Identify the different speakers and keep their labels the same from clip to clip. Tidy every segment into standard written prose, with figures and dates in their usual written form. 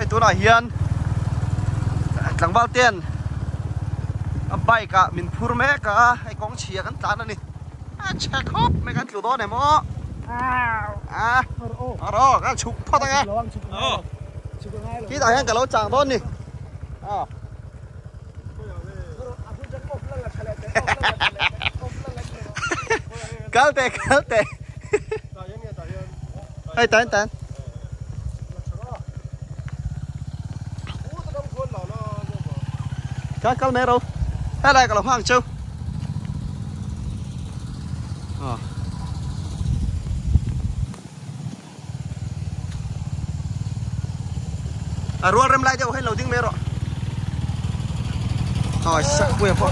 Speaker 1: ไอตัวไหนเฮียนหลังบ้านเตียนใบกะมินพูดแม่กะไอกองเชียร์กันตานั่นนี่เช็คครบไม่กันคิวตัวไหนมั้งรอกันชุกพ่อตาไงที่ตายังกับเราจางต้นนี่กัลเตไอ้ตันกัลเมโรอะไรกับเราห้างเจ้ารัวเริ่มไล่เจ้าให้เราดิ้งเมโรสักเวียพอ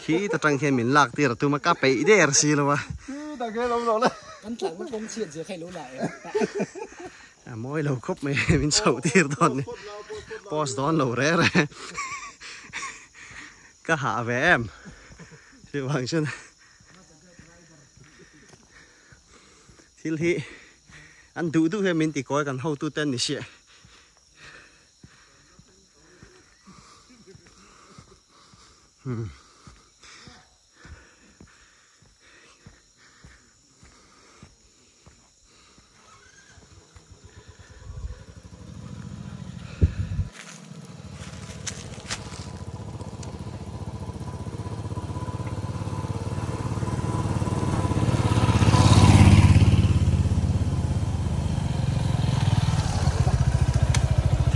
Speaker 1: ขี้ตะจังเขียนหมิ่นหลักตีเราตัวมาก้าไปอีเดอร์ซีเลยวะตะเกียบลงเลยอันหลังมันคงเฉียดเสียใครรู้ไหนมวยเราครบไหมมินเสาตีตอนนี้พอสตอนเราแร่ก็หาแวมที่วางชุนทีนี้อันดูให้มินติก้อยกันเข้าตู้เต้นนี่เสีย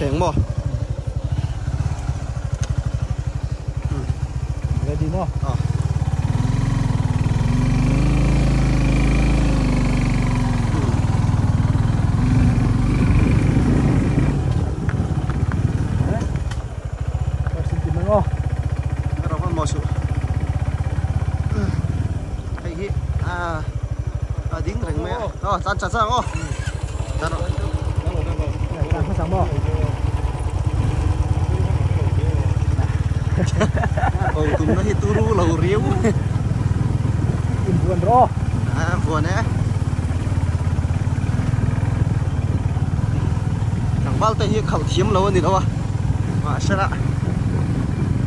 Speaker 1: แข็งบ่เลยดีเนาะเราพันมอสุไอ้ที่ดิ้งแรงไหมจัดซะอ๋อจัดภาษาบ่ตุ้มนั่นที่ตู้รู้เราเรียวกินบวนรอบวนนะหลังบ้านแต่ยี่เขาเทียมเราเนี่ยแล้ววะมาใช่ละ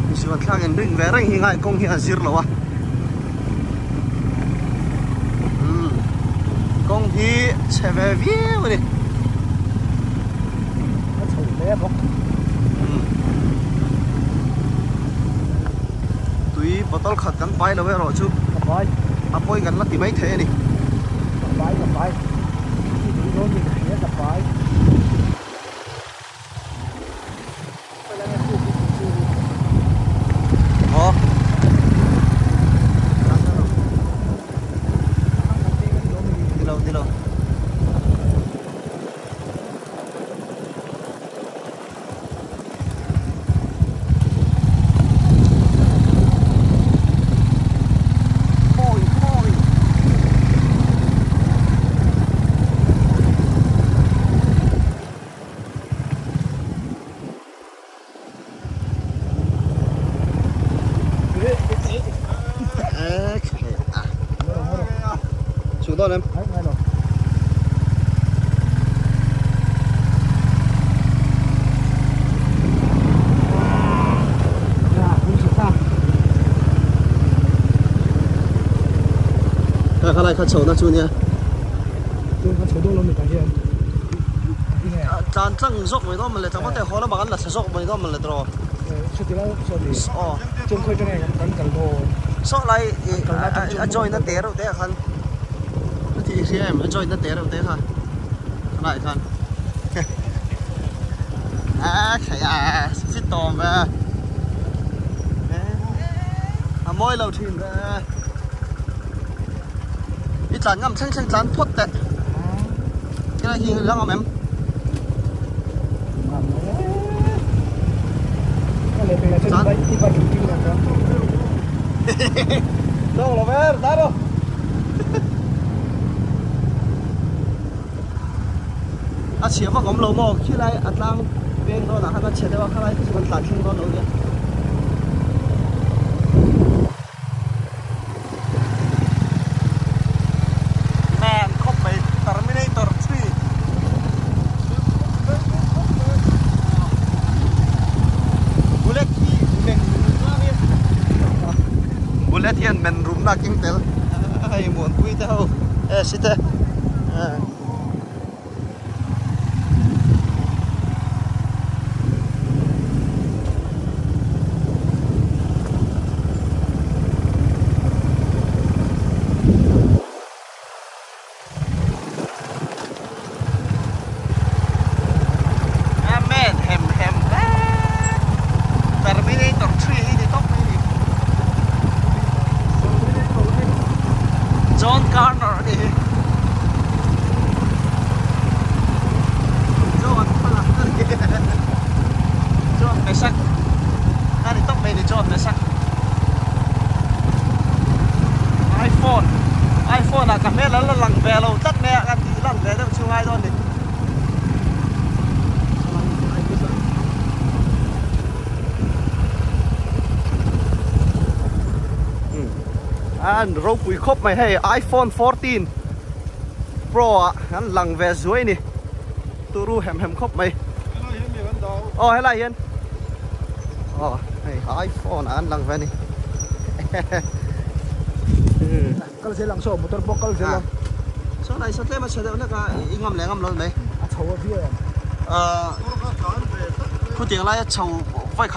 Speaker 1: มีส่วนข้างกันดึงแรงยังไงกงที่อันซิร์แล้ววะกงที่เชฟเวียวนี่ถูกเลยปะตุยบอตลขัดกันไปแล้วเว้ยรอชุบไปปอยกันแล้วตีไม่เทนี่ไปที่ดูโดนยิงเนี้ยไปดีเราชูต้นเลย看来看丑那猪呢？对，看丑多了没感觉。咱正熟没到么嘞，咱们得好了把咱吃熟没到么嘞，多。出去了，说的。哦。中开这个更多。熟来，join 那点了，点看。那ทีเสียมัน join 那点了，点看。看来看。ใช่สิตอมไปมวยเราทีมไปอีจานงำช่างจานพดแต่ก็ได้ยิงแล้วเอาแม่จานต้องหรอแม่ได้หรอ chia vào gom lầu mò khi lại ăn lang bên đó là hai cái chia đó hai cái phần tạt thêm đó nữa kìa man khóc mày Terminator 3 bullet hi men bullet hian men room na king tel ai muốn quy tao sita Terminator 3 đi tóc này John Connor đi John John mày sắc đi tóc mày đi John mày sắc iPhone là cảm thấy là lằng về lâu tất mẹ ăn thì lằng về đâu chưa ai đâu đi anh râu quý khóc mày hay iPhone 14 Pro anh lằng về dưới nè tu ru hẻm khóc mày hay là hiền hay iPhone anh lằng về nè
Speaker 2: kalau saya langsung motor bokal saya
Speaker 1: số này số thế mà sẽ được nó cả ngâm lẻ ngâm luôn mày
Speaker 2: chầu bia
Speaker 1: có tiếng lại chầu vai